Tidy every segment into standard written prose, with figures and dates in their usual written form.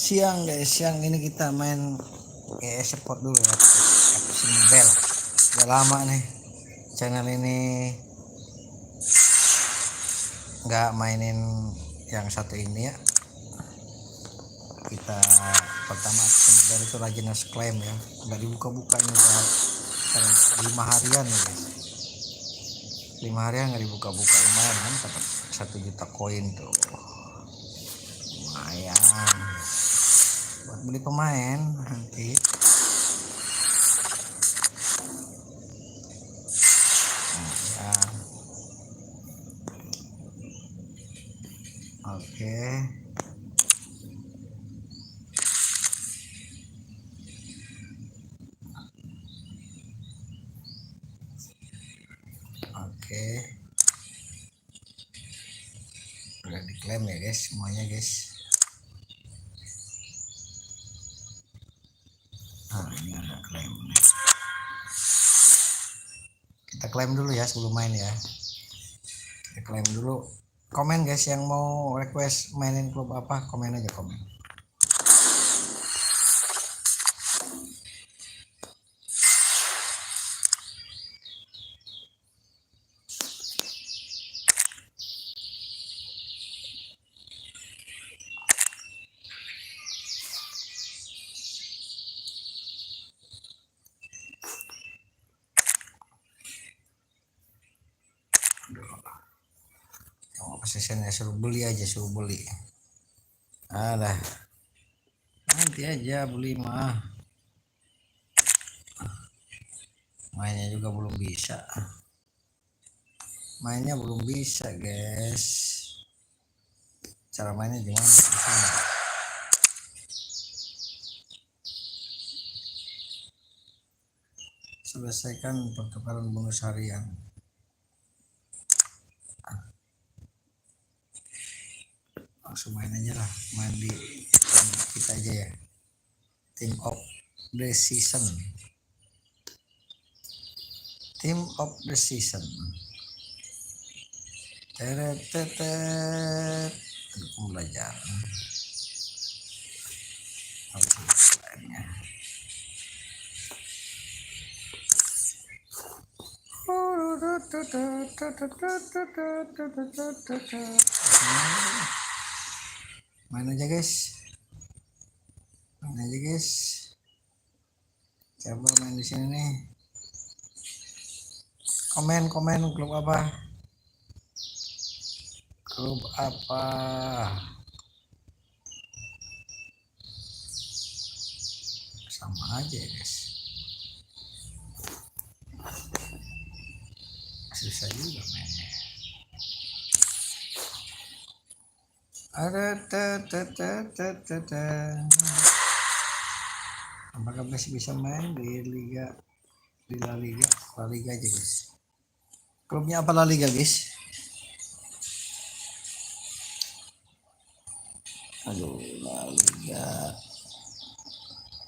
siang guys, siang ini kita main support dulu ya, FC Mobel. Udah lama nih channel ini nggak mainin yang satu ini ya. Kita pertama FC Mobel itu rajin klaim ya, nggak dibuka-buka ini udah 5 harian nih guys. 5 harian nggak dibuka-buka, lumayan kan, dapat 1 juta koin tuh, lumayan buat beli pemain nanti. Oke. Oke. Udah diklaim ya guys, semuanya guys. Nah, ini ada klaim. Kita klaim dulu ya sebelum main ya. Kita klaim dulu. Komen guys, yang mau request mainin klub apa, komen aja, komen. Sessionnya suruh beli aja, suruh beli. Alah, nanti aja beli mah. Mainnya juga belum bisa. Mainnya belum bisa guys. Cara mainnya gimana? Selesaikan pertukaran bonus harian. Langsung main aja lah, main di kita aja ya, team of the season, team of the season. Belajar. Main aja guys, main aja guys. Coba main di sini nih. Komen klub apa? Klub apa? Sama aja ya guys. Susah juga mainnya. Ada apakah masih bisa main di liga, di La Liga aja guys. Klubnya apa La Liga guys? Aduh, La Liga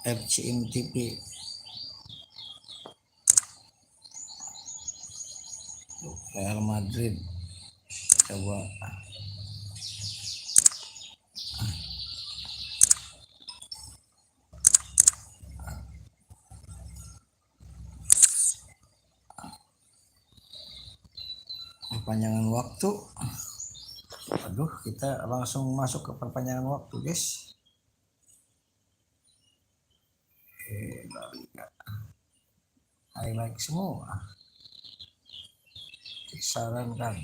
FC MTP. Real Madrid. Coba perpanjangan waktu. Aduh, kita langsung masuk ke perpanjangan waktu guys. Oke, La Liga. Highlight semua. Disarankan.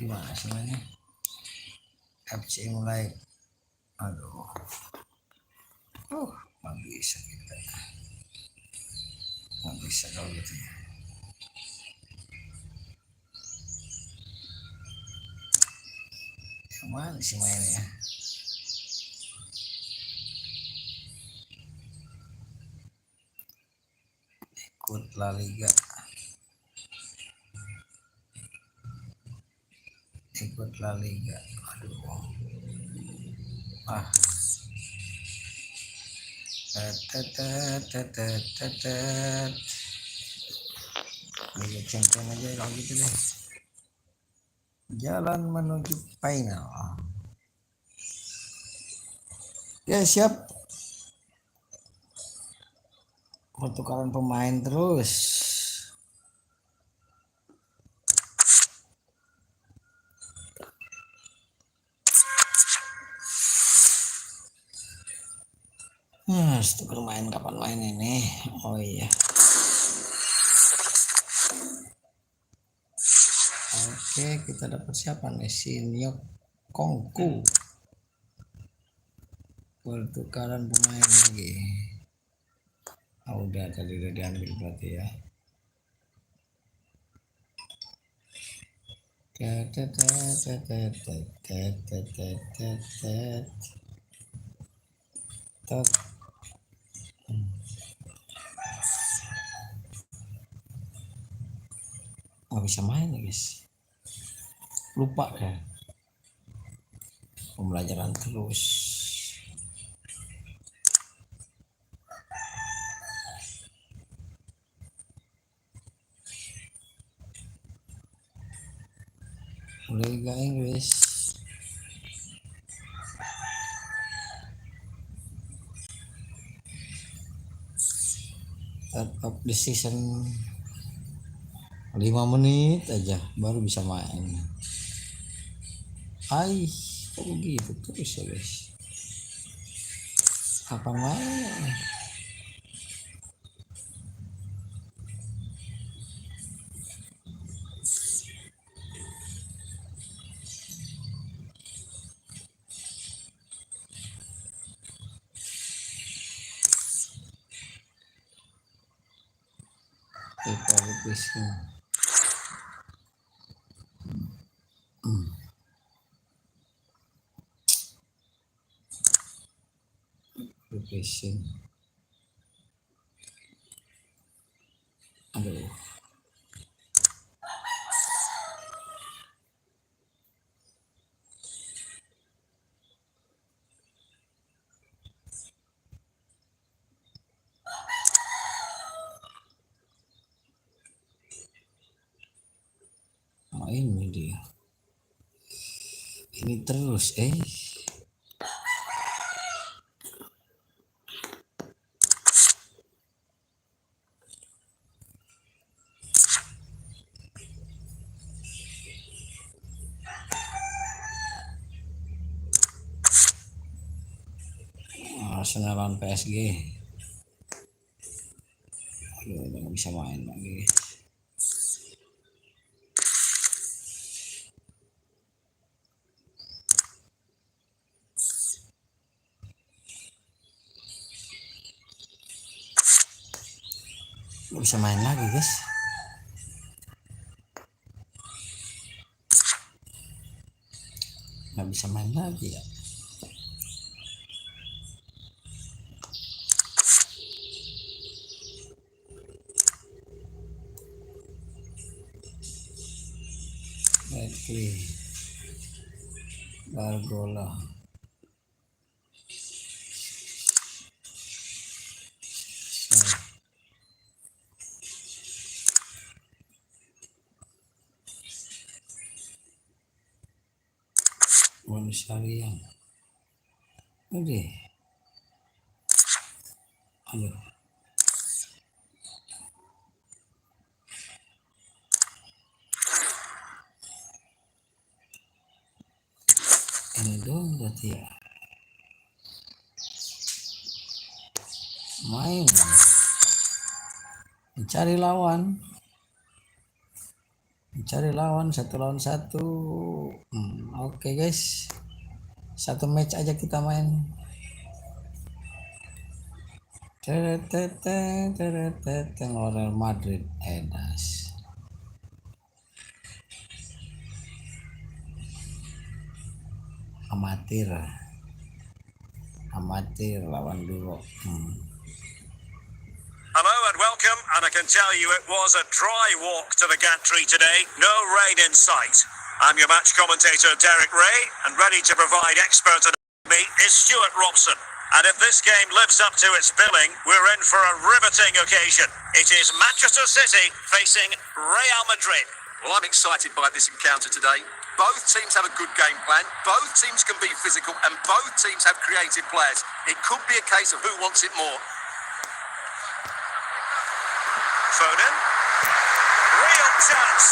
Gimana sebenarnya? FC mulai. Aduh. Nggak bisa kita. Nggak bisa kalau gitu ya. Yang mana sih mainnya? Ikut La Liga. Ikut La Liga. Aduh. Liga Champion aja kalau gitu deh. Jalan menuju final. Ya siap. Pertukaran pemain terus. Tukar main kapan main ini? Oh iya. Oke, kita dapat siapa nih? Sinyok Kongku. Pertukaran pemain lagi. Udah tadi udah diambil berarti ya. Nggak bisa main ya guys, lupa ya, pembelajaran terus. Liga Inggris. Start of the season 5 menit aja baru bisa main. Kok begitu terus ya guys, kapan main? Kita repressing. Repressing. Aduh. Ini dia. Ini terus Arsenal lawan PSG. Aduh, udah gak bisa main lagi. Gak bisa main lagi guys. Gak bisa main lagi ya. Oke, Bargola. Manusiawian. Udah. Aduh. Ini dong berarti ya. Main. Mencari lawan. Mencari lawan 1 lawan 1. Oke guys. 1 match aja kita main. Real Madrid edas. Amatir lawan dulu. Hello and welcome, and I can tell you it was a dry walk to the gantry today. No rain in sight. I'm your match commentator Derek Ray, and ready to provide expert on me is Stuart Robson. And if this game lives up to its billing, we're in for a riveting occasion. It is Manchester City facing Real Madrid. Well, I'm excited by this encounter today. Both teams have a good game plan, both teams can be physical, and both teams have creative players. It could be a case of who wants it more. Foden. Real chance.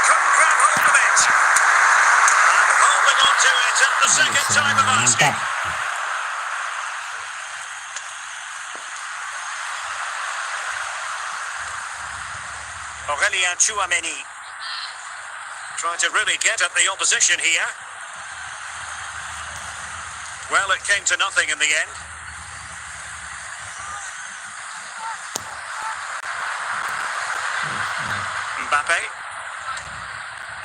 Couldn't grab hold of it. And holding on to it at the second time of asking. Mantap. Aurelien Tchouameni. Trying to really get at the opposition here. Well, it came to nothing in the end. Mbappe.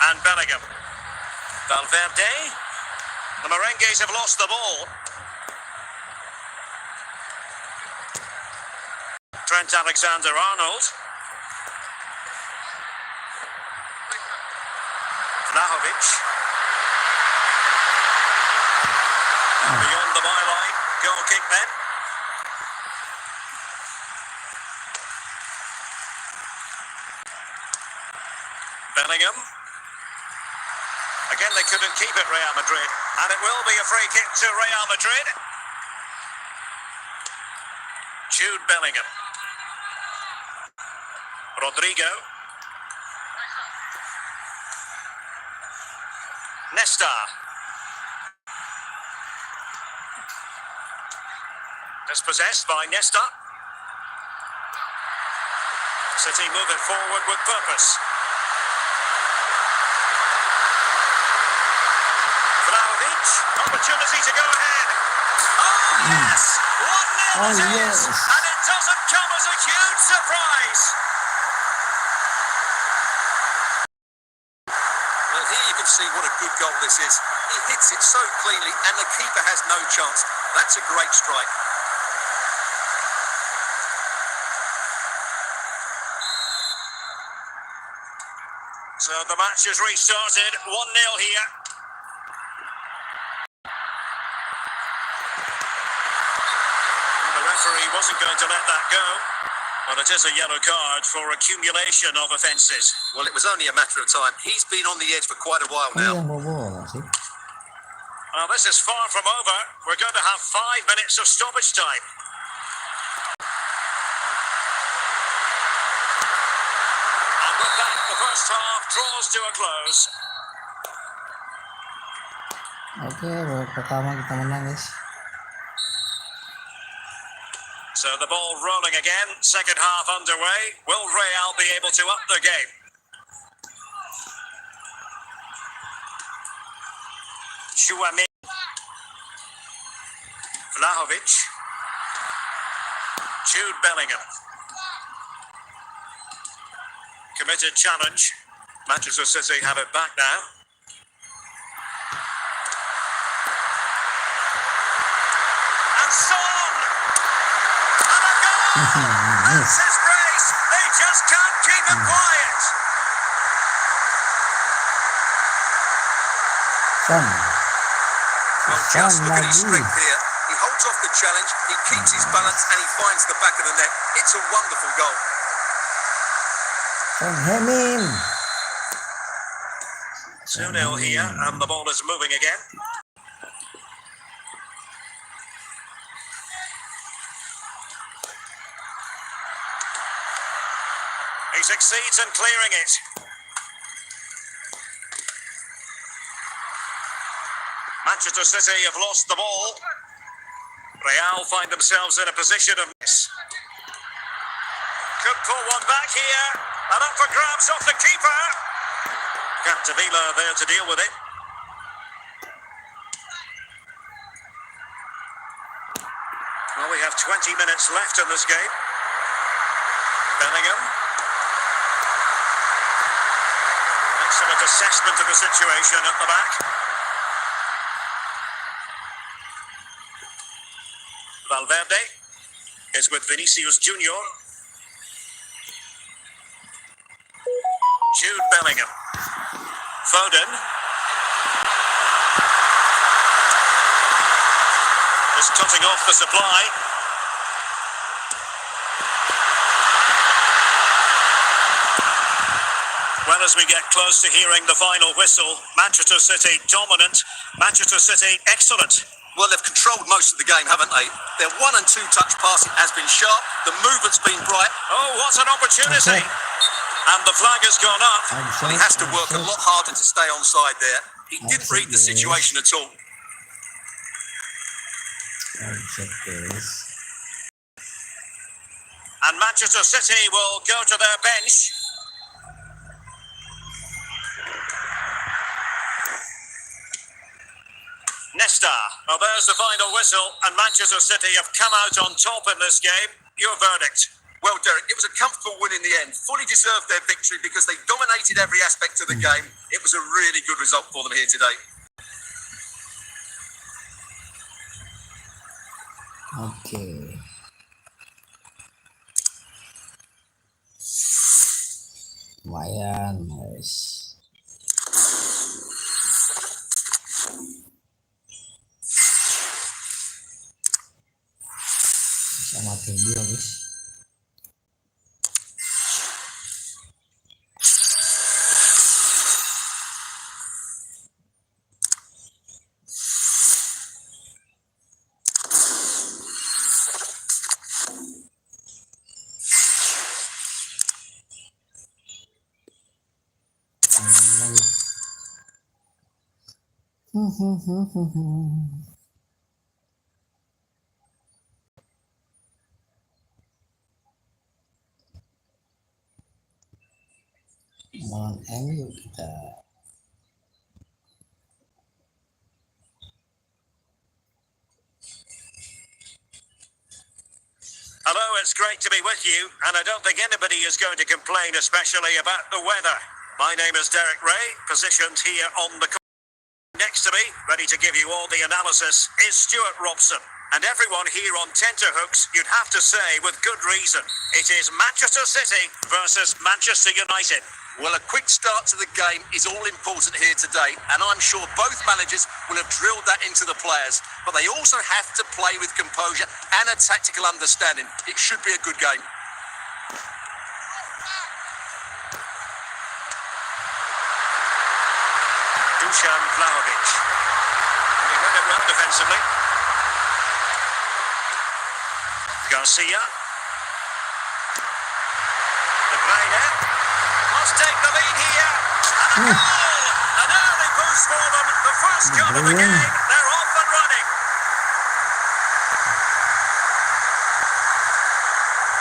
And Bellingham. Valverde. The Merengues have lost the ball. Trent Alexander-Arnold. Vlahovic. Beyond the byline. Goal kick then. Bellingham. Again, they couldn't keep it, Real Madrid. And it will be a free kick to Real Madrid. Jude Bellingham. Rodrigo. Nesta. Dispossessed by Nesta. City moving forward with purpose. Vlahovic. Opportunity to go ahead. Oh, yes! 1-0 Oh, it is. yes. And it doesn't come as a huge surprise. Well, here you can see what a good goal this is. He hits it so cleanly and the keeper has no chance. That's a great strike. So the match has restarted. 1-0 here. The referee wasn't going to let that go. But it is a yellow card for accumulation of offences. Well, it was only a matter of time. He's been on the edge for quite a while Ini now. yang bobola sih. Well, this is far from over. We're going to have 5 minutes of stoppage time. And with that, the first half draws to a close. Oke, babak pertama kita menang, guys. So the ball rolling again. Second half underway. Will Real be able to up the game? Tchouameni. Vlahovic. Jude Bellingham. Committed challenge. Manchester City have it back now. And Son! And a goal! That's his brace! They just can't keep him quiet! Son. Well, just look at his lagi. strength here. He holds off the challenge, he keeps his balance, and he finds the back of the net. It's a wonderful goal. Son Hemin. 2-0 here, and the ball is moving again. He succeeds in clearing it. Manchester City have lost the ball. Real find themselves in a position of miss. Could pull one back here. And up for grabs off the keeper. Capdevila there to deal with it. Well, we have 20 minutes left in this game. Bellingham. Excellent assessment of the situation at the back. Valverde is with Vinicius Junior. Jude Bellingham. Foden. Just cutting off the supply. Well, as we get close to hearing the final whistle, Manchester City dominant, Manchester City excellent. Well, they've controlled most of the game, haven't they? Their 1 and 2 touch passing has been sharp. The movement's been bright. Oh, what an opportunity! And the flag has gone up. Well, he has to work a lot harder to stay onside there. He didn't read the situation at all. And Manchester City will go to their bench. Nesta. Well, there's the final whistle, and Manchester City have come out on top in this game. Your verdict? Well, Derek, it was a comfortable win in the end. Fully deserved their victory because they dominated every aspect of the game. It was a really good result for them here today. Okay. Lumayan, guys. Sama video, guys. Melawan MU kita. Hello, it's great to be with you, and I don't think anybody is going to complain, especially about the weather. My name is Derek Ray, positioned here on the next to me, ready to give you all the analysis, is Stuart Robson. And everyone here on tenterhooks, you'd have to say with good reason, it is Manchester City versus Manchester United. Well, a quick start to the game is all important here today, and I'm sure both managers will have drilled that into the players. But they also have to play with composure and a tactical understanding. It should be a good game. Dusan Vlahovic. He read it well defensively. Garcia. De Bruyne must take the lead here. And a goal! An early boost for them. The first goal of the game. They're off and running.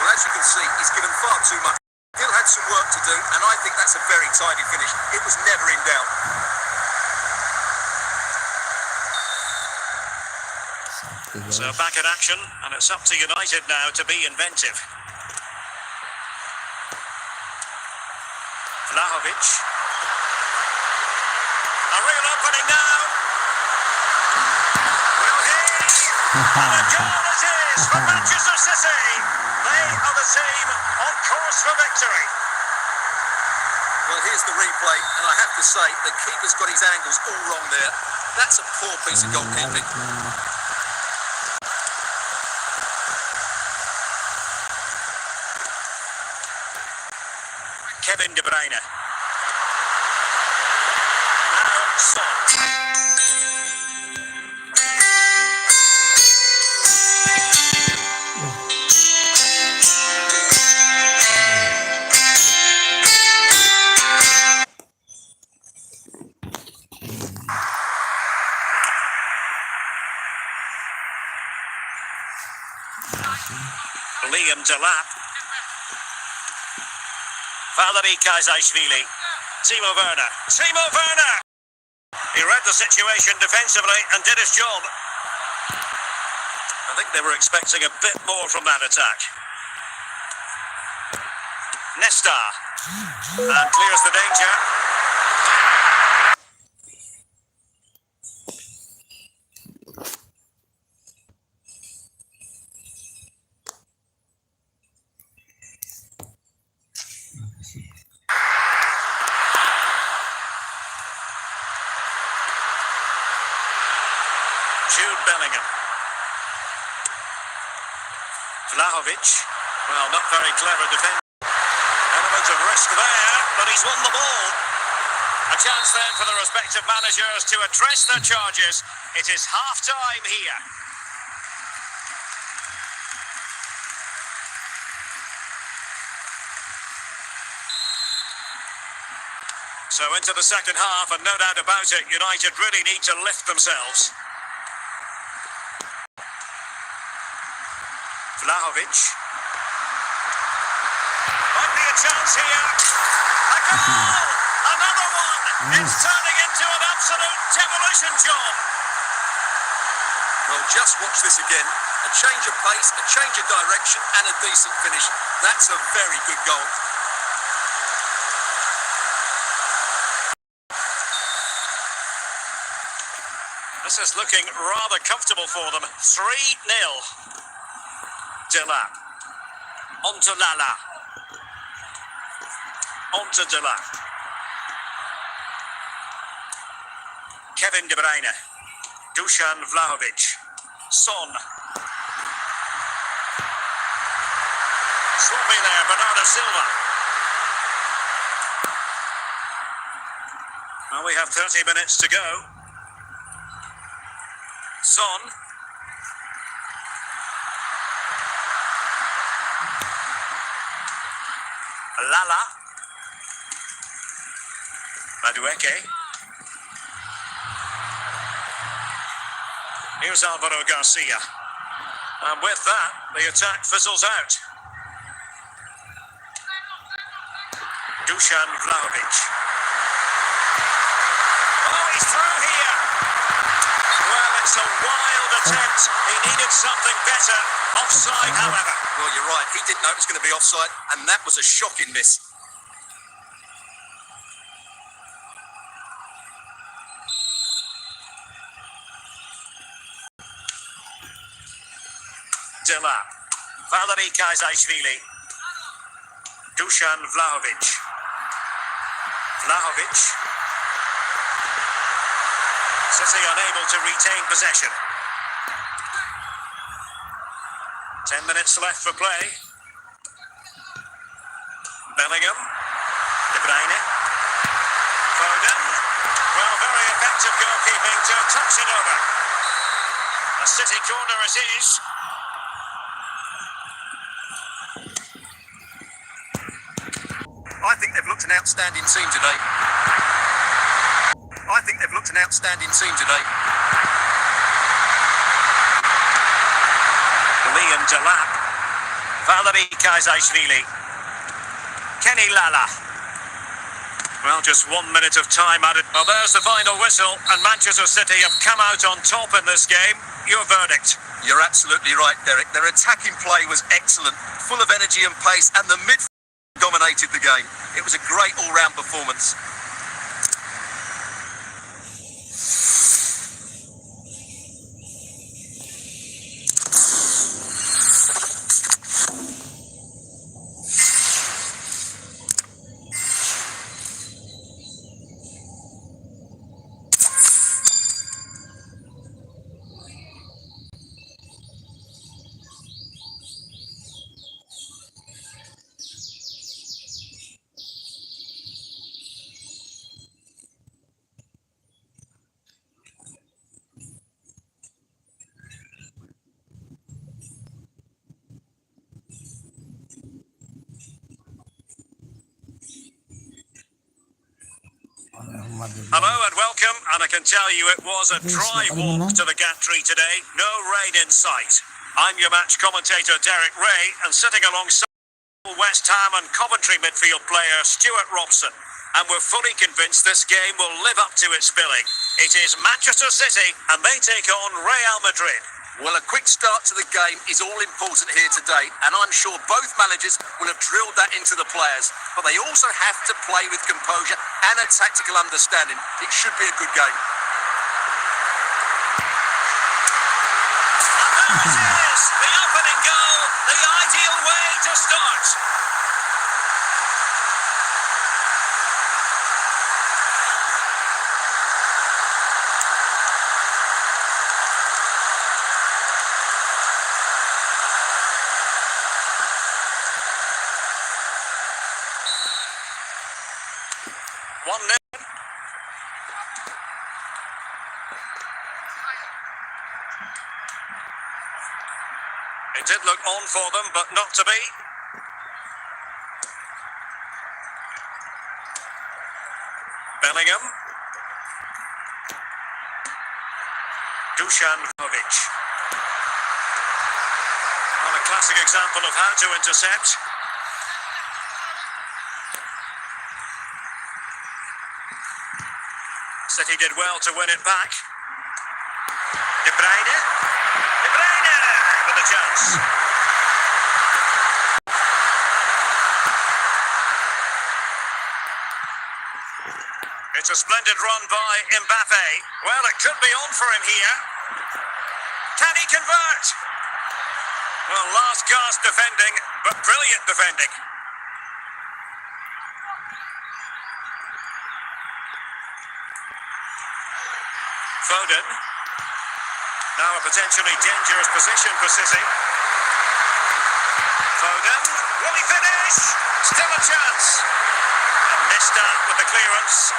Well, as you can see, he's given far too much. Still had some work to do, and I think that's a very tidy finish. It was never in doubt. So back in action, and it's up to United now to be inventive. Vlahovic. A real opening now. Will he? And a goal it is for Manchester City. They are the team on course for victory. Well, here's the replay, and I have to say, the keeper's got his angles all wrong there. That's a poor piece of goalkeeping. Kevin De Bruyne. Now Son. Liam Delap. Valery Kazashvili. Timo Werner. Timo Werner! He read the situation defensively and did his job. I think they were expecting a bit more from that attack. Nesta. And clears the danger. Jude Bellingham. Vlahovic. Well, not very clever defense. And a Element of risk there, but he's won the ball. A chance then for the respective managers to address their charges. It is half-time here. So into the second half, and no doubt about it, United really need to lift themselves. Vlahovic. Might be a chance here. A goal! Another one! It's turning into an absolute demolition job. Well, just watch this again. A change of pace, a change of direction, and a decent finish. That's a very good goal. This is looking rather comfortable for them. 3-0. Delap. On to Lala. On to Delap. Kevin De Bruyne. Dusan Vlahovic. Son. Sloppy there, Bernardo Silva. Well, we have 30 minutes to go. Son. Lala. Madueke. Here's Alvaro Garcia. And with that, the attack fizzles out. Dusan Vlahovic. Oh, he's through here. Well, it's a wild attempt. He needed something better. Offside, however. Well, you're right. He didn't know it was going to be offside, and that was a shocking miss. Delap. Valery Kaisaishvili. Dusan Vlahovic. Vlahovic. City unable to retain possession. 10 minutes left for play. Bellingham. De Bruyne. Foden. Well, very effective goalkeeping to touch it over. A City corner it is. I think they've looked an outstanding team today. Liam Delap. Valery Kaisaishvili. Kenny Lala. Well, just 1 minute of time added. Well, there's the final whistle, and Manchester City have come out on top in this game. Your verdict? You're absolutely right, Derek. Their attacking play was excellent, full of energy and pace, and the midfield dominated the game. It was a great all-round performance. Hello and welcome, and I can tell you it was a dry walk to the gantry today. No rain in sight. I'm your match commentator Derek Ray, and sitting alongside West Ham and Coventry midfield player Stuart Robson. And we're fully convinced this game will live up to its billing. It is Manchester City, and they take on Real Madrid. Well, a quick start to the game is all important here today, and I'm sure both managers will have drilled that into the players. But they also have to play with composure and a tactical understanding. It should be a good game. And there it is, the opening goal, the ideal way to start. It did look on for them, but not to be. Bellingham. Dusan Vlahovic. Well, a classic example of how to intercept. City did well to win it back. De Bruyne. De Bruyne with a chance. It's a splendid run by Mbappe. Well, it could be on for him here. Can he convert? Well, last gasp defending, but brilliant defending. Foden. Now a potentially dangerous position for City. Foden. Will he finish? Still a chance. And missed out with the clearance.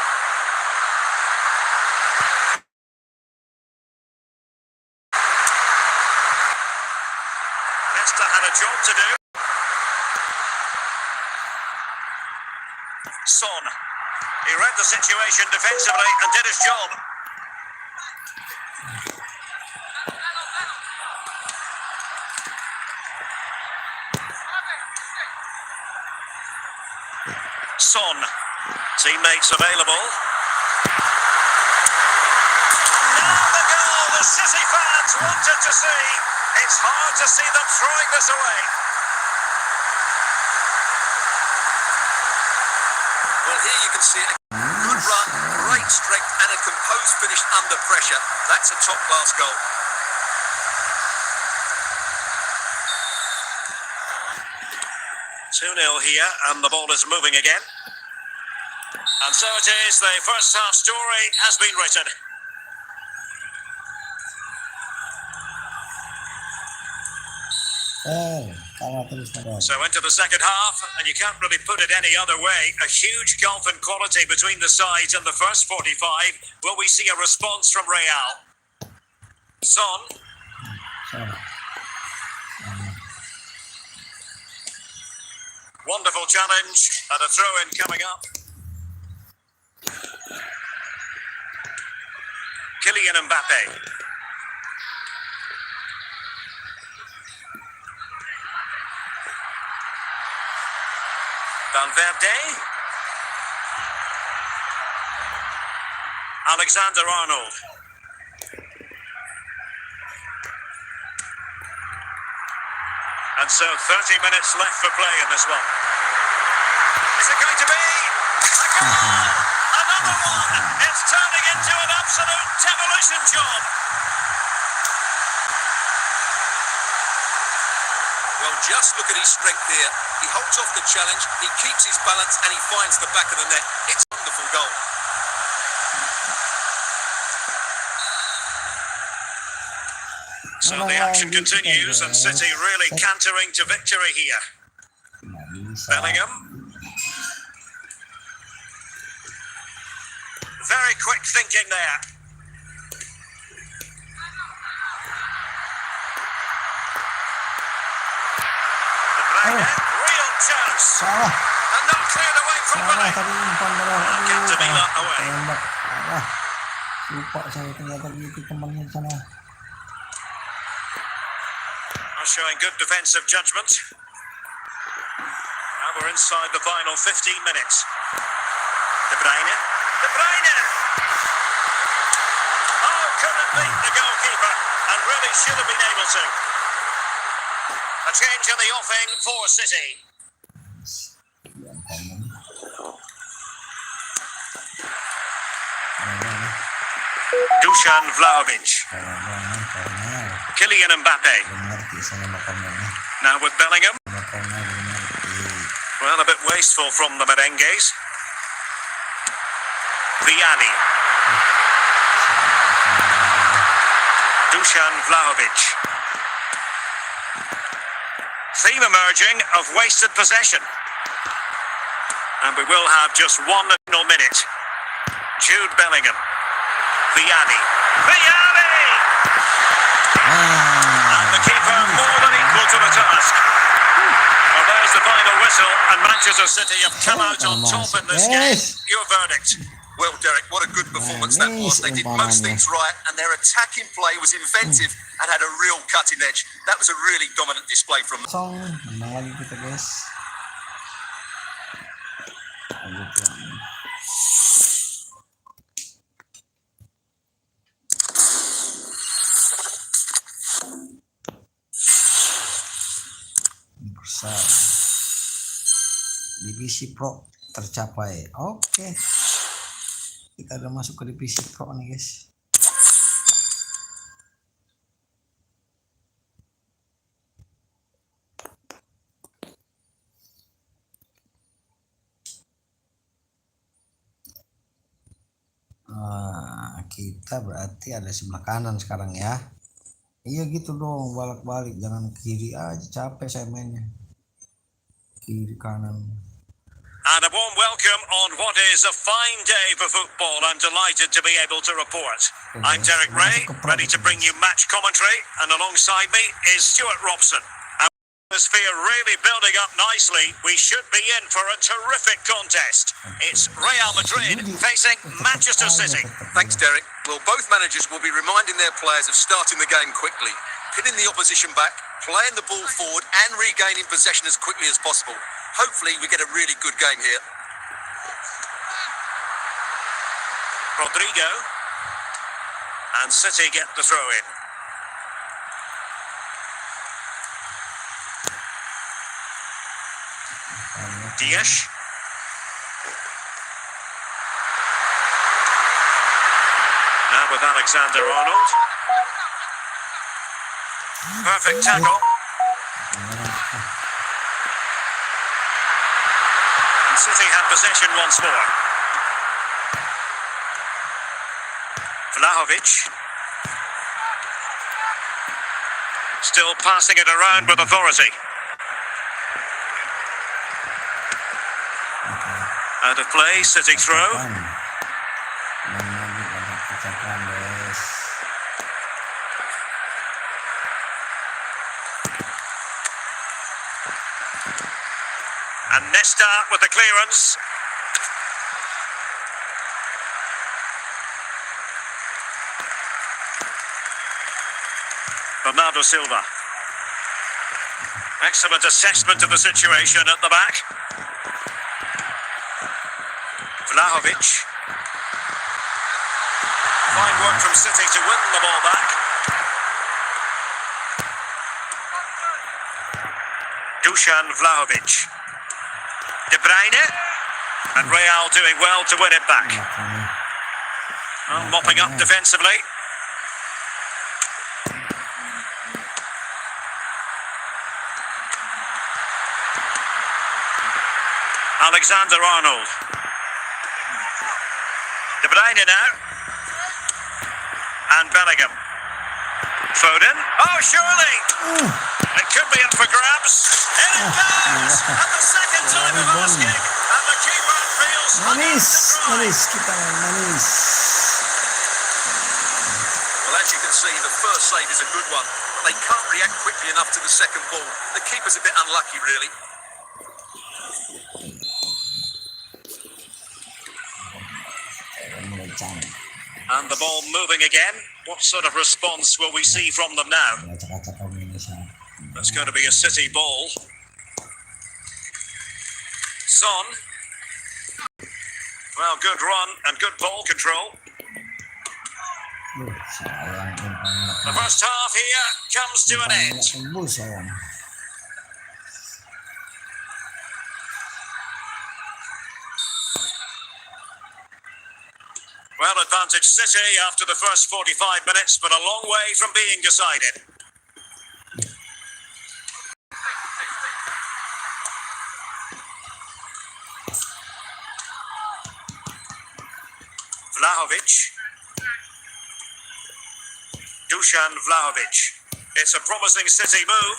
Leicester had a job to do. Son. He read the situation defensively and did his job. Son. Teammates available. Now the goal the City fans wanted to see. It's hard to see them throwing this away. Well, here you can see it. Good run, great strength, and a composed finish under pressure. That's a top-class goal. Two 2-0 here, and the ball is moving again. And so it is, the first half story has been written. So into the second half, and you can't really put it any other way. A huge gulf in quality between the sides in the first 45. Will we see a response from Real? Son. Wonderful challenge, and a throw-in coming up. Kylian Mbappe. Valverde. Alexander-Arnold. And so 30 minutes left for play in this one. Is it going to be a goal? Another one! It's turning into an absolute demolition job. Well, just look at his strength here. He holds off the challenge, he keeps his balance, and he finds the back of the net. It's a wonderful goal. So the action continues, and City really cantering to victory here. Bellingham. Very quick thinking there. De Bruyne, real chance. And not cleared away properly. Capdevila away. Lupa saya ternyata gitu temannya sana. Showing good defensive judgment. Now we're inside the final 15 minutes. De Bruyne. De Bruyne! Oh, couldn't beat the goalkeeper, and really should have been able to. A change in the offing for City. Dusan Vlahovic. Kylian Mbappe. Now with Bellingham. Well, a bit wasteful from the Merengues. Viali. Dusan Vlahovic. Theme emerging of wasted possession. And we will have just 1 minute. Jude Bellingham. Vianney. Vianney! And the keeper more than equal to the task. Well, there's the final whistle, and Manchester City have come out on top in this game. Your verdict? Well, Derek, what a good performance that was. They did most things right, and their attacking play was inventive and had a real cutting edge. That was a really dominant display from them. Song, menang lagi kita guys. Besar. Divisi Pro tercapai. Oke. Kita udah masuk ke divisi Pro nih guys. Kita berarti ada sebelah kanan sekarang ya. Iya gitu dong, balik-balik, jangan kiri aja, capek saya mainnya. Kiri kanan. And a warm welcome on what is a fine day for football. I'm delighted to be able to report. I'm Derek Ray, ready to bring you match commentary, and alongside me is Stuart Robson. Atmosphere really building up nicely. We should be in for a terrific contest. It's Real Madrid facing Manchester City. Thanks, Derek. Well, both managers will be reminding their players of starting the game quickly, pinning the opposition back, playing the ball forward and regaining possession as quickly as possible. Hopefully we get a really good game here. Rodrigo. And City get the throw in. Dias. Now with Alexander-Arnold. Perfect tackle. And City have possession once more. Vlahovic. Still passing it around with authority. Out of play, City throw. And Nesta with the clearance. Bernardo Silva. Excellent assessment of the situation at the back. Vlahovic. Fine work from City to win the ball back. Dusan Vlahovic. De Bruyne. And Real doing well to win it back. Well, mopping up defensively. Alexander-Arnold. De Bruyne now. And Bellingham. Foden. Oh, surely! It could be up for grabs. In it goes! And the second time of asking. And the keeper feels Manis kita manis. Well, as you can see, the first save is a good one, but they can't react quickly enough to the second ball. The keeper's a bit unlucky, really. And the ball moving again. What sort of response will we see from them now? That's going to be a City ball. Son. Well, good run and good ball control. The first half here comes to an end. Well, advantage City after the first 45 minutes, but a long way from being decided. Vlahovic. Dusan Vlahovic. It's a promising City move.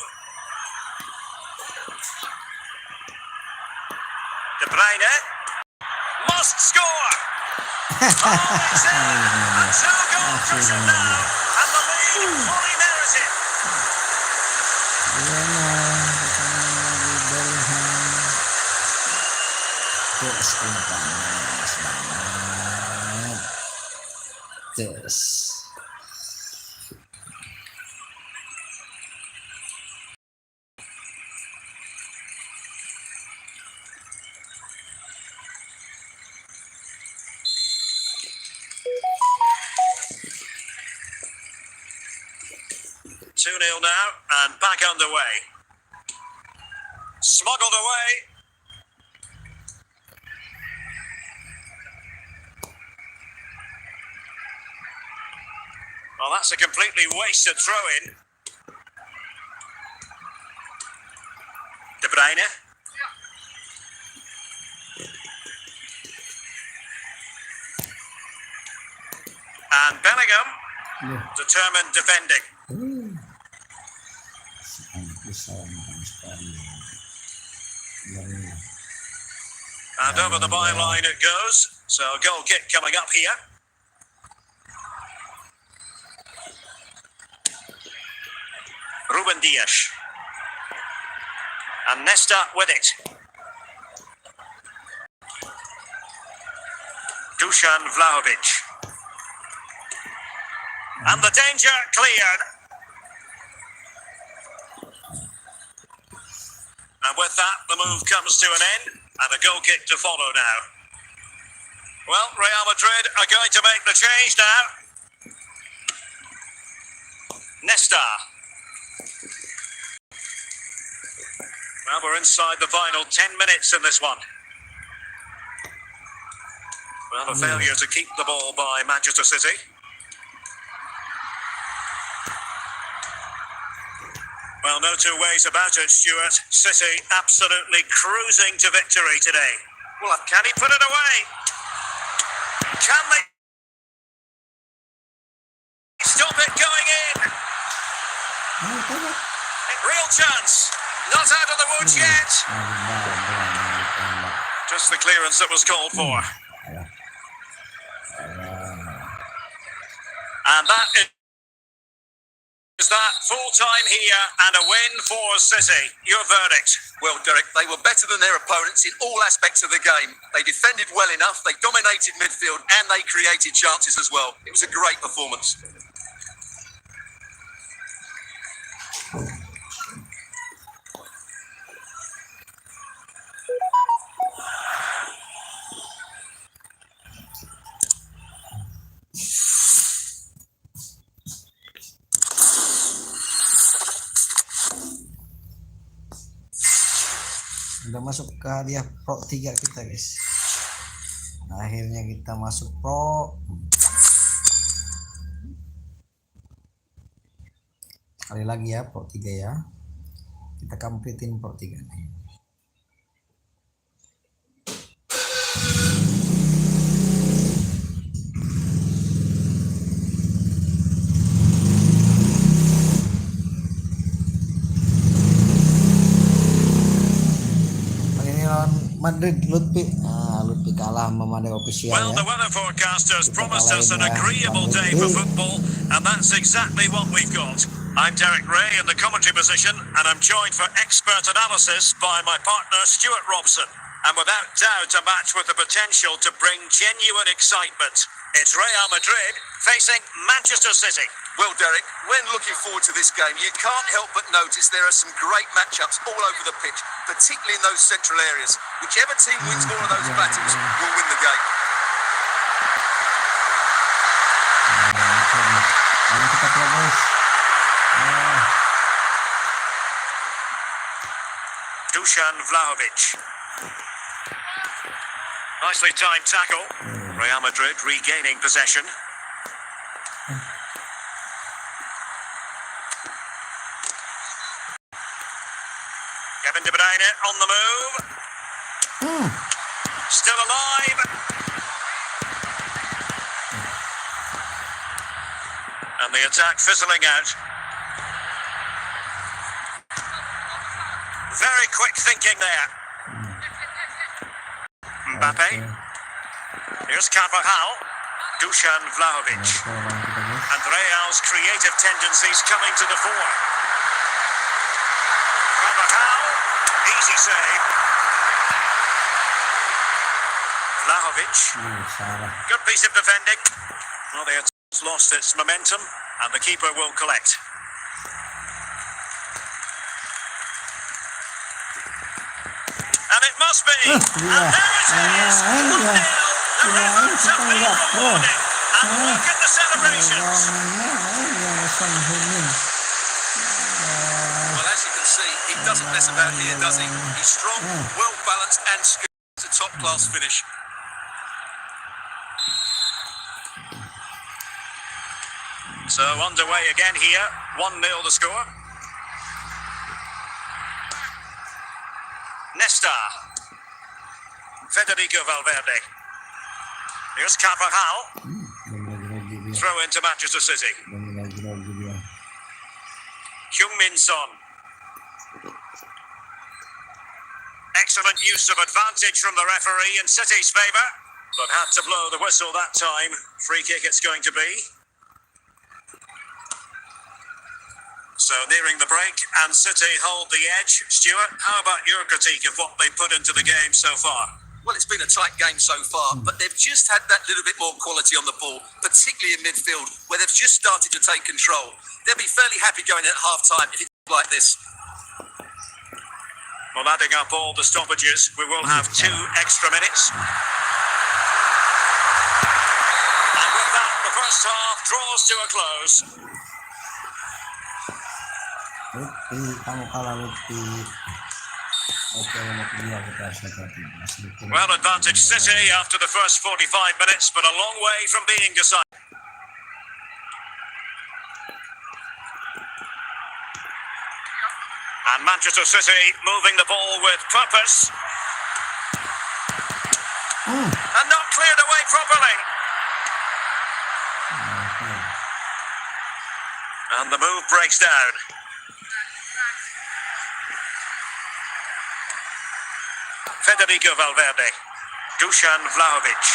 De Bruyne. Must score! He's in! A two-goal cushion now, and the lead fully merited. Ayan na. Bellingham. Terus panas banget. Terus. Two 0 now, and back underway. Smuggled away. Well, that's a completely wasted throw-in. De Bruyne. And Bellingham, determined defending. And over the byline it goes. So goal kick coming up here. Ruben Dias. And Nesta with it. Dusan Vlahovic. And the danger cleared. And with that, the move comes to an end, and a goal kick to follow now. Well, Real Madrid are going to make the change now. Nesta. Well, we're inside the final 10 minutes in this one. Well, a failure to keep the ball by Manchester City. Well, no two ways about it, Stuart. City absolutely cruising to victory today. Well, can he put it away? Can they stop it going in? Real chance. Not out of the woods yet. Just the clearance that was called for. And that is that full time here and a win for City. Your verdict? Well, Derek, they were better than their opponents in all aspects of the game. They defended well enough, they dominated midfield, and they created chances as well. It was a great performance. Udah masuk ke hadiah Pro 3 kita, guys. Akhirnya kita masuk Pro. Kali lagi ya Pro 3 ya. Kita completein Pro 3 nih. Madrid Lutfi kalah sama Madrid official. Well, the weather forecasters promised us an agreeable day for football, and that's exactly what we've got. I'm Derek Ray in the commentary position, and I'm joined for expert analysis by my partner Stuart Robson. And without doubt a match with the potential to bring genuine excitement. It's Real Madrid facing Manchester City. Well, Derek, when looking forward to this game, you can't help but notice there are some great matchups all over the pitch, particularly in those central areas. Whichever team wins more of those battles will win the game. Dusan Vlahovic. Nicely timed tackle. Real Madrid regaining possession. Kevin De Bruyne on the move. Still alive. And the attack fizzling out. Very quick thinking there. Mbappe. Here's Carvajal. Dusan Vlahovic. Lawan kita guys. And Real's creative tendencies coming to the fore. Carvajal. Easy save. Vlahovic. Salah. Good piece of defending. Well, the attack's lost its momentum, and the keeper will collect. And it must be. And there it is. 1-0. The Rebels have been rewarded. And look at the celebrations. Well, as you can see, he doesn't mess about here, does he? He's strong, well balanced, and skilled. It's a top class finish. So underway again here. 1-0 the score. Nesta. Federico Valverde. Here's Carvajal. Lagi-lagi dia. Throw into Manchester City. Lagi-lagi dia. Heung-min Son. Excellent use of advantage from the referee in City's favour, but had to blow the whistle that time. Free kick it's going to be. So nearing the break, and City hold the edge. Stuart, how about your critique of what they put into the game so far? Well, it's been a tight game so far, but they've just had that little bit more quality on the ball, particularly in midfield, where they've just started to take control. They'll be fairly happy going at half-time if it's like this. Well, adding up all the stoppages, we will have 2 extra minutes. And with that, the first half draws to a close. Lutfi, kamu kalah Lutfi. Oke, Lutfi dia kita masih. Well, advantage City after the first 45 minutes, but a long way from being decided. And Manchester City moving the ball with purpose. And not cleared away properly. And the move breaks down. Federico Valverde. Dusan Vlahovic.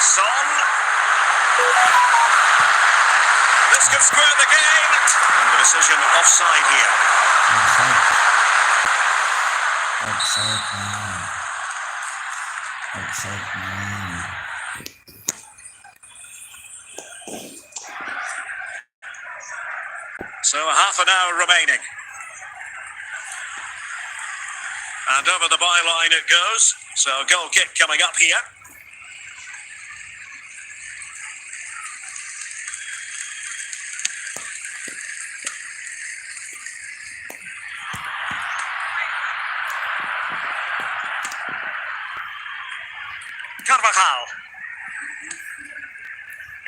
Son. This could square the game. And the decision offside here. Offside man. Offside man. So half an hour remaining. And over the byline it goes. So goal kick coming up here. Carvajal.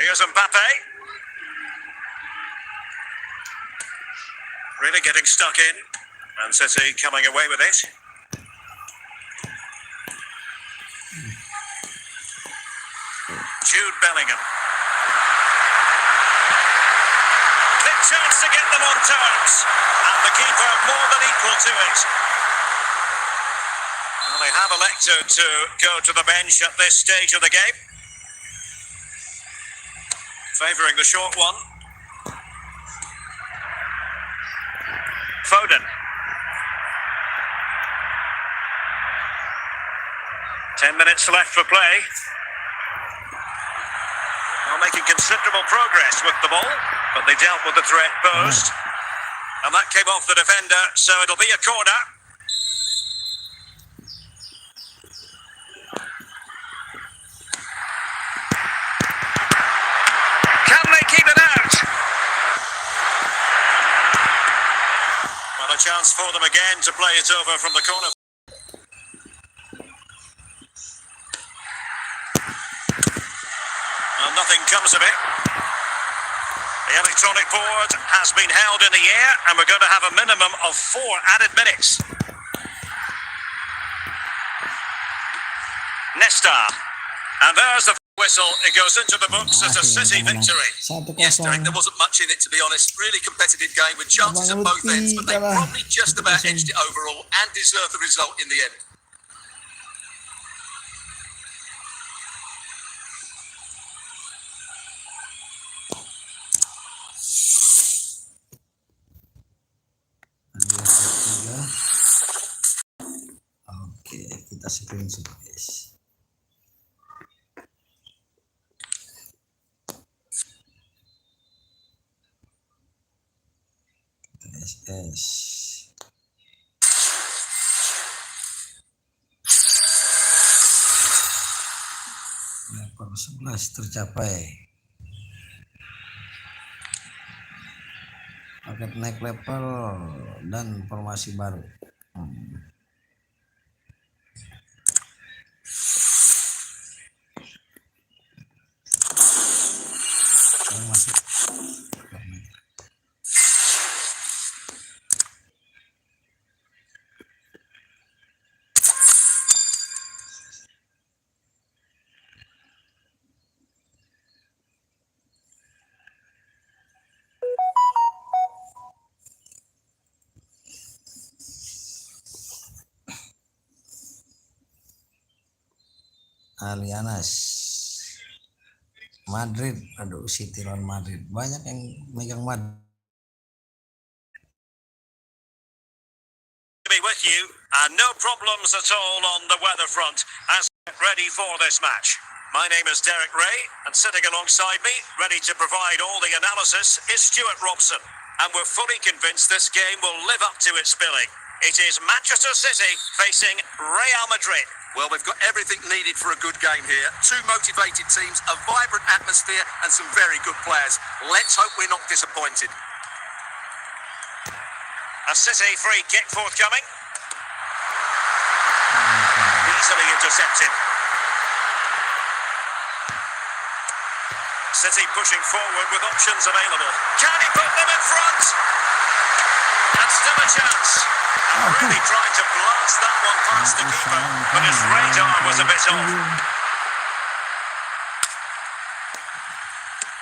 Here's Mbappe. Really getting stuck in. And City coming away with it. Jude Bellingham. Big chance to get them on terms. And the keeper more than equal to it. Well, they have elected to go to the bench at this stage of the game. Favouring the short one. Foden. 10 minutes left for play. Well, making considerable progress with the ball, but they dealt with the threat posed. And that came off the defender, so it'll be a corner. Can they keep it out? Well, a chance for them again to play it over from the corner. Well, nothing comes of it. The electronic board has been held in the air, and we're going to have a minimum of 4 added minutes. Nesta. And there's the whistle. It goes into the books as a City victory. Yes, Derek, there wasn't much in it, to be honest. Really competitive game with chances at both ends, but they probably just about edged it overall and deserved the result in the end. screenshot guys. SS level 11 tercapai. Paket naik level dan formasi baru. Masuk. Alianas Madrid, aduh City lawan Madrid, banyak yang megang Madrid. Be with you, and no problems at all on the weather front as we get ready for this match. My name is Derek Ray, and sitting alongside me, ready to provide all the analysis, is Stuart Robson. And we're fully convinced this game will live up to its billing. It is Manchester City facing Real Madrid. Well, we've got everything needed for a good game here. Two motivated teams, a vibrant atmosphere, and some very good players. Let's hope we're not disappointed. A City free kick forthcoming. Easily intercepted. City pushing forward with options available. Can he put them in front? And still a chance. And really trying to blast that one past the keeper, but his radar was a bit off.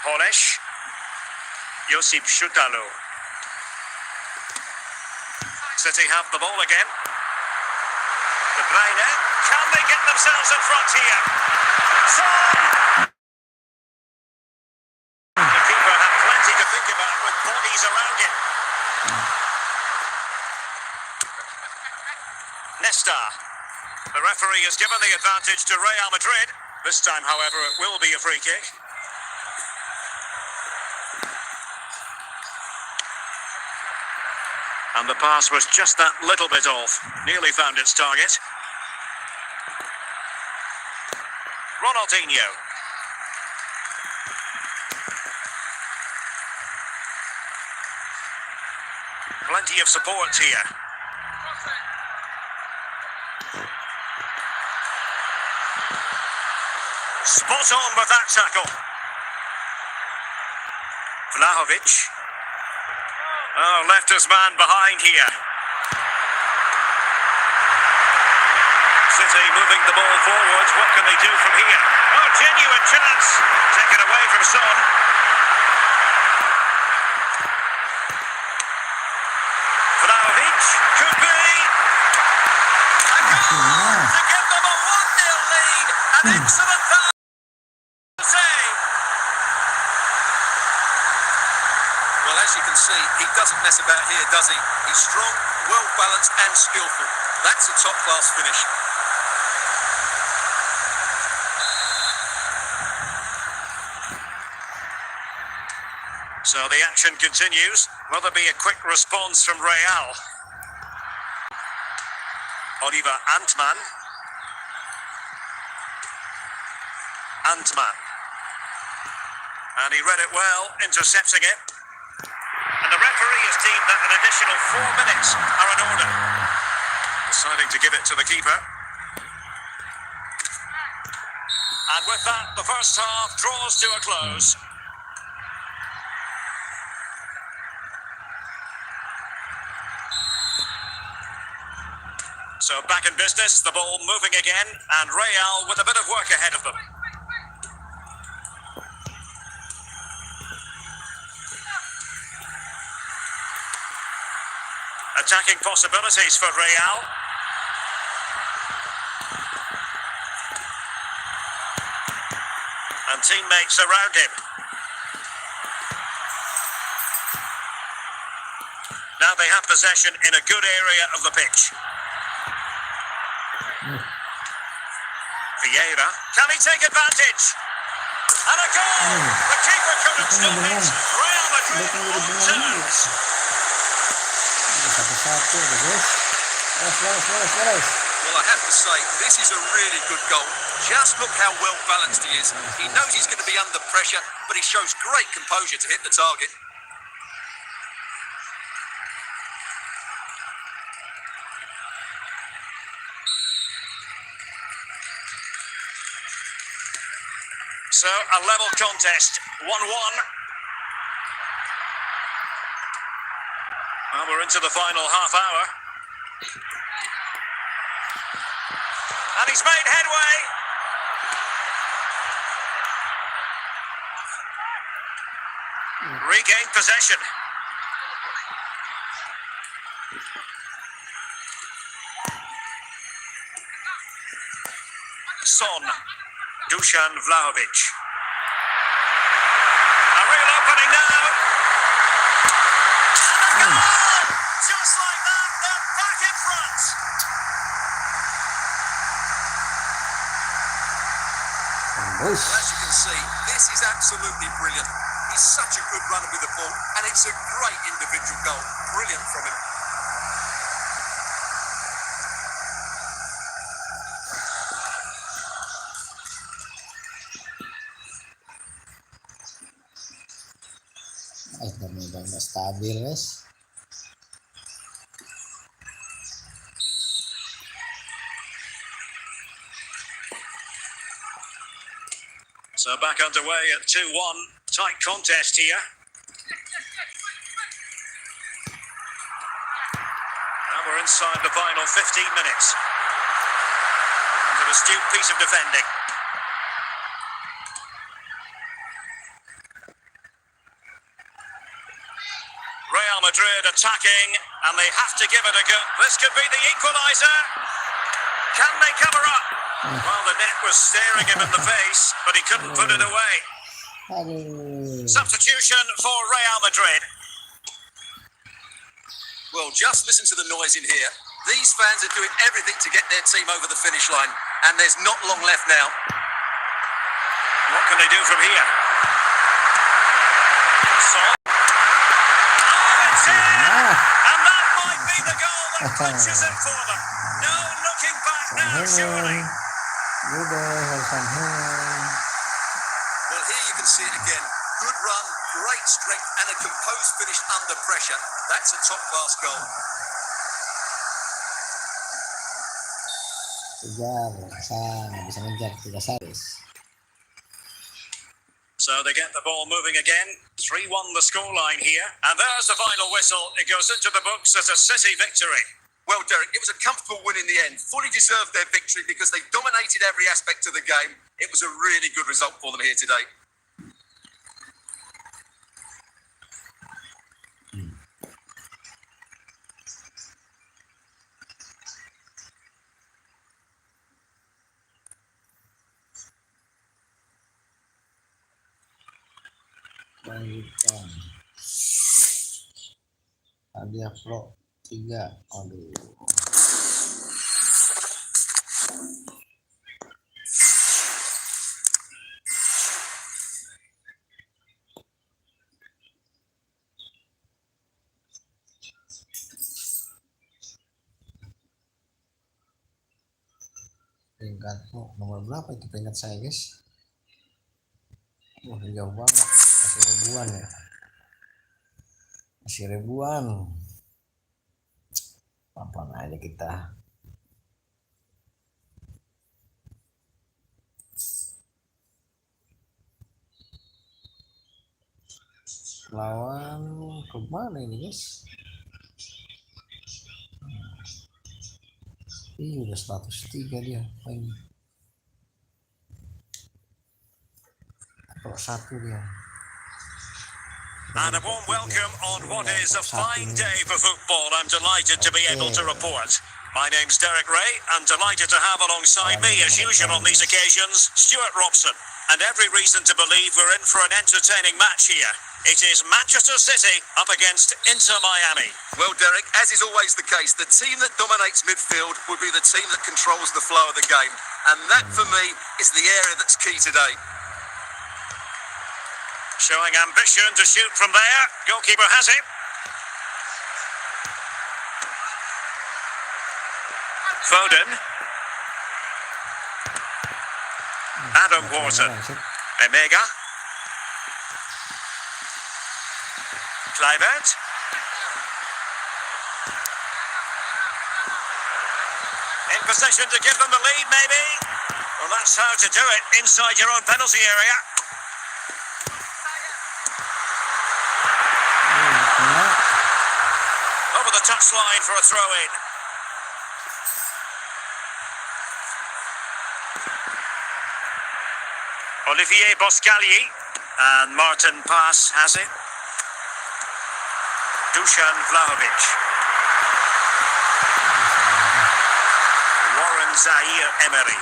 Polish. Josip Szutalo. City have the ball again. De Bruyne. Can they get themselves in front here? Son! The keeper had plenty to think about with bodies around him. Nesta. The referee has given the advantage to Real Madrid. This time, however, it will be a free kick. And the pass was just that little bit off. Nearly found its target. Ronaldinho. Plenty of support here. Spot on with that tackle. Vlahovic. Oh, left his man behind here. City moving the ball forwards. What can they do from here? Oh, genuine chance. Taken away from Son. Vlahovic. Could be. A goal to give them a 1-0 lead. An excellent pass. Well, as you can see, he doesn't mess about here, does he? He's strong, well-balanced and skillful. That's a top-class finish. So the action continues. Will there be a quick response from Real? Oliver Antman. And he read it well, intercepting it. And the referee has deemed that an additional 4 minutes are in order. Deciding to give it to the keeper. And with that, the first half draws to a close. So back in business, the ball moving again, and Real with a bit of work ahead of them. Attacking possibilities for Real. And teammates around him. Now they have possession in a good area of the pitch. Vieira. Can he take advantage? And a goal! The keeper couldn't stop it. Real Madrid on terms. Satu-satu guys. Beres. Well, I have to say, this is a really good goal. Just look how well balanced he is. He knows he's going to be under pressure, but he shows great composure to hit the target. So, a level contest, 1-1. Well, we're into the final half hour. And he's made headway. Regained possession. Son. Dusan Vlahovic. A real opening now. And a goal! Just like that, they're back in front. Well, as you can see, this is absolutely brilliant. He's such a good runner with the ball, and it's a great individual goal. Brilliant from him. Udah stabil guys. So back underway at 2-1. Tight contest here. Now we're inside the final 15 minutes. And an astute piece of defending. Real Madrid attacking, and they have to give it a go. This could be the equaliser. Can they cover up? Well, the net was staring him in the face, but he couldn't put it away. Substitution for Real Madrid. Well, just listen to the noise in here. These fans are doing everything to get their team over the finish line, and there's not long left now. What can they do from here? Son. And that might be the goal that clinches it for them. No looking back now, surely. Well, here you can see it again. Good run, great strength, and a composed finish under pressure. That's a top-class goal. Bisa ngejar 3 saris. So they get the ball moving again. 3-1 the scoreline here. And there's the final whistle. It goes into the books as a City victory. Well, Derek, it was a comfortable win in the end. Fully deserved their victory because they dominated every aspect of the game. It was a really good result for them here today. Lanjutkan. Hadiah Pro 3. Aduh. Peringkatmu nomor berapa itu peringkat saya guys? Wah, jauh banget. Masih ribuan ya. Masih ribuan. Pelan-pelan aja kita. Lawan ke mana ini guys? Ih, udah 103 dia. Ini. Kalau 1 dia. And a warm welcome on what is a fine day for football. I'm delighted to be able to report. My name's Derek Ray, and delighted to have alongside me, as usual on these occasions, Stuart Robson. and every reason to believe we're in for an entertaining match here. It is Manchester City up against Inter Miami. Well, Derek, as is always the case, the team that dominates midfield will be the team that controls the flow of the game. And that, for me, is the area that's key today. Showing ambition to shoot from there. Goalkeeper has it. Foden. Adam Wharton. Emega. Kluivert. In possession to give them the lead, maybe. Well, that's how to do it inside your own penalty area. Over the touchline for a throw-in. Olivier Boscagli. And Martin Pass has it. Dusan Vlahovic. Warren Zaire-Emery.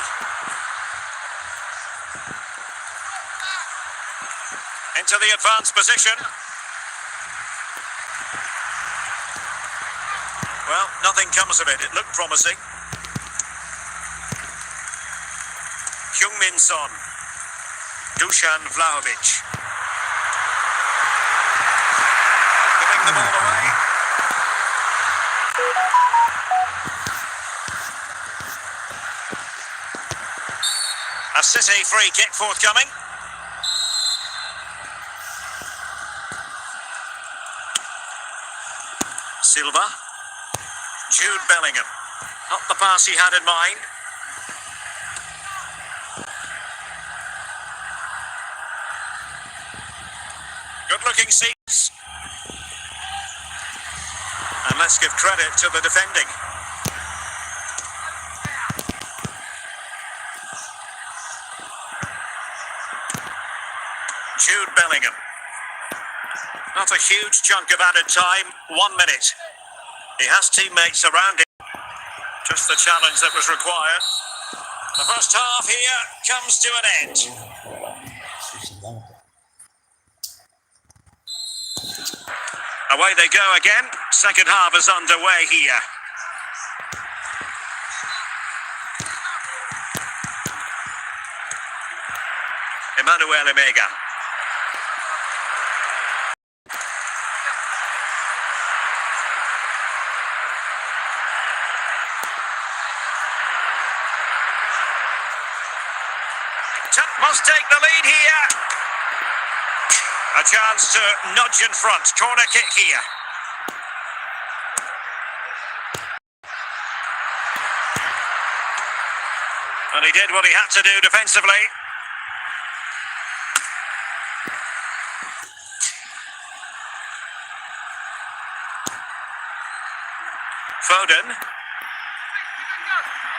Into the advanced position. Well, nothing comes of it. It looked promising. Heung-min Son. Dusan Vlahovic. Giving the ball away. A City free kick forthcoming. Silva. Jude Bellingham. Not the pass he had in mind. Good-looking seats. And let's give credit to the defending. Jude Bellingham. Not a huge chunk of added time. 1 minute. He has teammates around him. Just the challenge that was required. The first half here comes to an end. Away they go again. Second half is underway here. Emmanuel Emega. Must take the lead here. A chance to nudge in front. Corner kick here. And he did what he had to do defensively. Foden.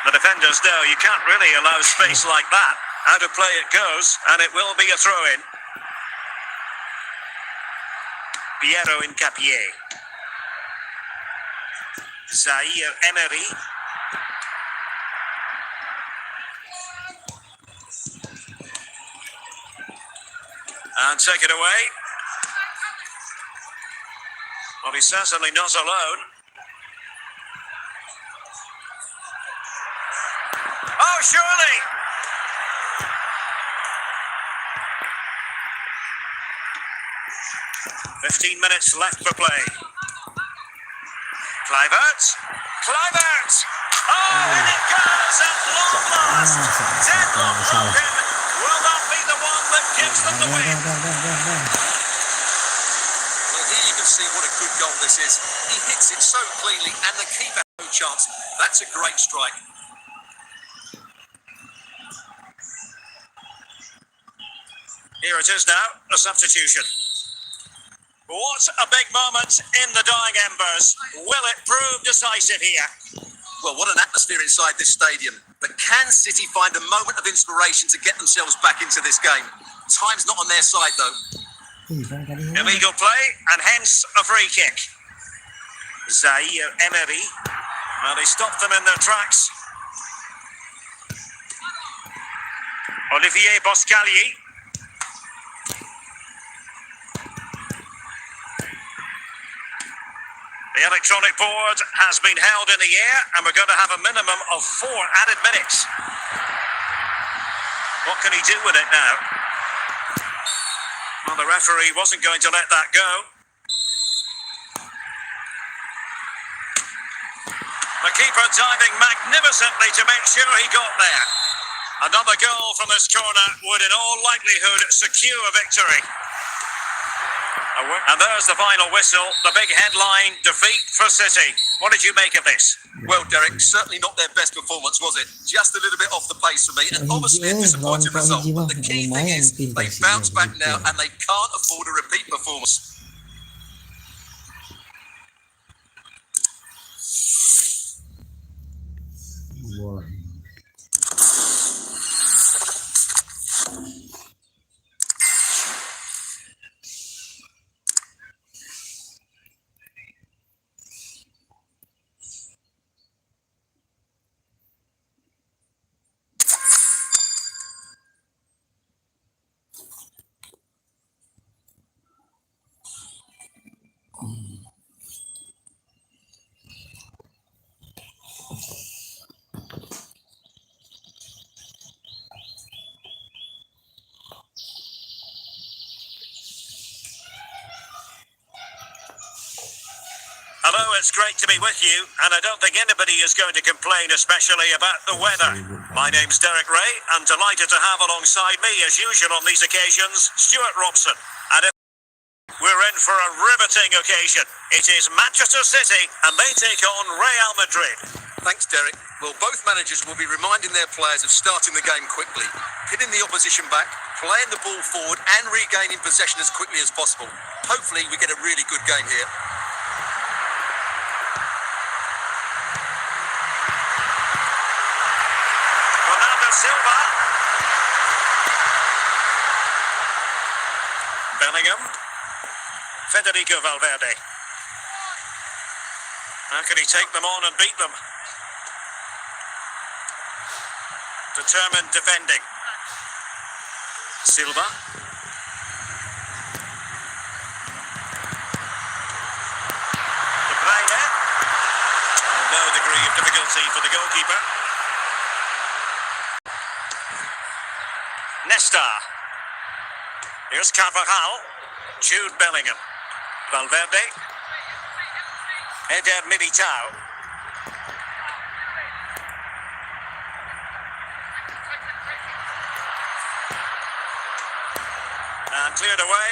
The defenders know you can't really allow space like that. Out of play it goes, and it will be a throw-in. Piero Incapié. Zaire-Emery. And take it away. Well, he's certainly not alone. Oh, surely! 15 minutes left for play. Kluivert. Kluivert! Oh, and it goes at long last. Deadlock broken. Will that be the one that gives them the win? Well, here you can see what a good goal this is. He hits it so cleanly, and the keeper had no chance. That's a great strike. Here it is now, a substitution. What a big moment in the dying embers. Will it prove decisive here? Well, what an atmosphere inside this stadium. But can City find a moment of inspiration to get themselves back into this game? Time's not on their side, though. Illegal play, and hence a free kick. Zaire-Emery. Well, they stopped them in their tracks. Olivier Boscagli. The electronic board has been held in the air, and we're going to have a minimum of 4 added minutes. What can he do with it now? Well, the referee wasn't going to let that go. The keeper diving magnificently to make sure he got there. Another goal from this corner would in all likelihood secure a victory. And there's the final whistle, the big headline, defeat for City. What did you make of this? Well, Derek, certainly not their best performance, was it? Just a little bit off the pace for me, and obviously a disappointing result. But the key thing is they bounce back now, and they can't afford a repeat performance. Hello, it's great to be with you, and I don't think anybody is going to complain, especially about the weather. My name's Derek Ray, and delighted to have alongside me, as usual on these occasions, Stuart Robson. And we're in for a riveting occasion. It is Manchester City, and they take on Real Madrid. Thanks, Derek. Well, both managers will be reminding their players of starting the game quickly, hitting the opposition back, playing the ball forward, and regaining possession as quickly as possible. Hopefully, we get a really good game here. Silva. Bellingham. Federico Valverde. How can he take them on and beat them? Determined defending. Silva. De Bruyne. No degree of difficulty for the goalkeeper. Nesta. Here's Carvajal. Jude Bellingham. Valverde. Eder Militao. And cleared away.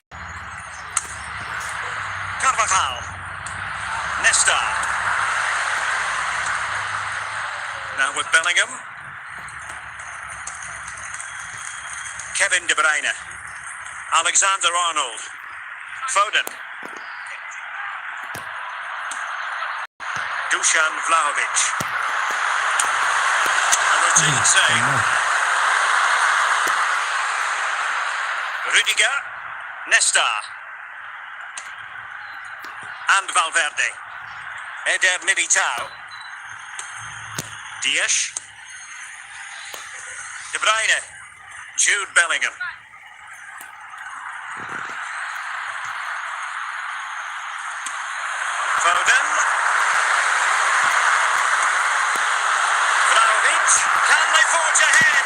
Carvajal. Nesta. Now with Bellingham. Kevin De Bruyne. Alexander-Arnold. Foden. Dusan Vlahovic. A routine save. Rudiger. Nesta. And Valverde. Eder Militao. Dias. De Bruyne. Jude Bellingham. Foden. Vlahovic. Can they forge ahead?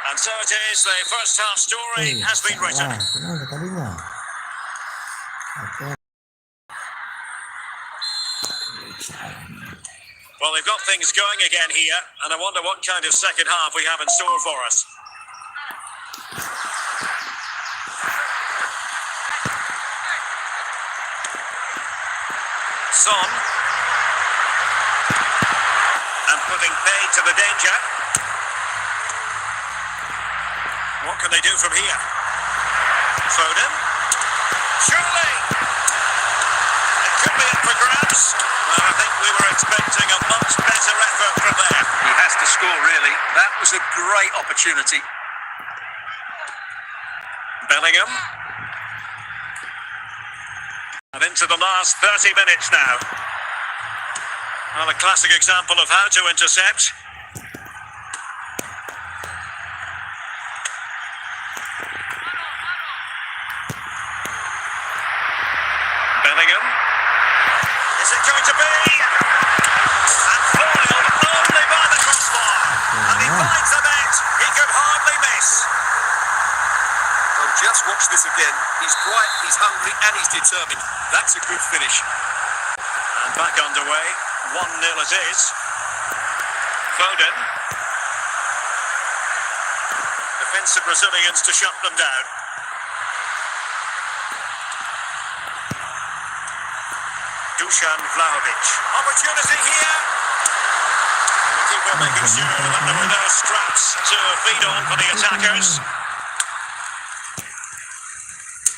And so it is, the first half story has been written. Well, they've got things going again here, and I wonder what kind of second half we have in store for us. Son. And putting paid to the danger. What can they do from here? Foden. Surely. It could be up for grabs. Well, I think we were expecting a much better effort from there. He has to score, really. That was a great opportunity. Bellingham. And into the last 30 minutes now. Well, a classic example of how to intercept. Bellingham. Is it going to be? And foiled only by the crossbar. And he finds the net. He could hardly miss. Well, just watch this again. He's bright, he's hungry, and he's determined. That's a good finish. And back underway. 1-0 it is. Foden. Defensive Brazilians to shut them down. Dusan Vlahovic. Opportunity here. And the keeper making sure that there were no scraps to feed on for the attackers.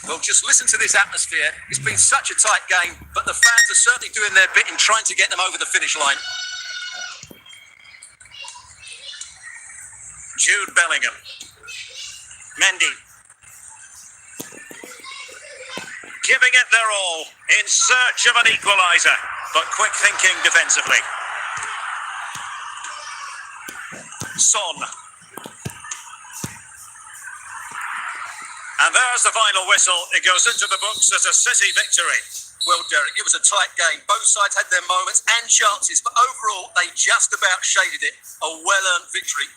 Well, just listen to this atmosphere. It's been such a tight game, but the fans are certainly doing their bit in trying to get them over the finish line. Jude Bellingham. Mendy. Giving it their all in search of an equaliser, but quick thinking defensively. Son. And there's the final whistle. It goes into the books as a City victory. Well, Derek, it was a tight game. Both sides had their moments and chances, but overall, they just about shaded it. A well-earned victory.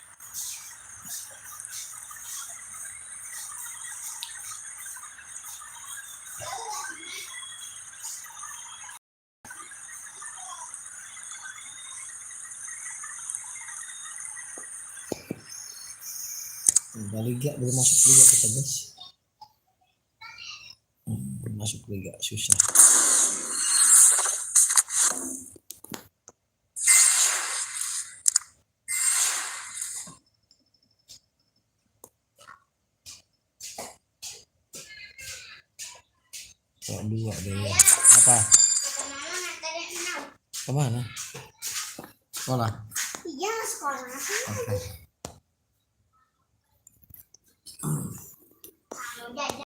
Liga belum masuk liga kita guys. Masuk liga susah. Dua deh ya. Apa? Kemana? Sekolah. Iya, sekolah. Oke.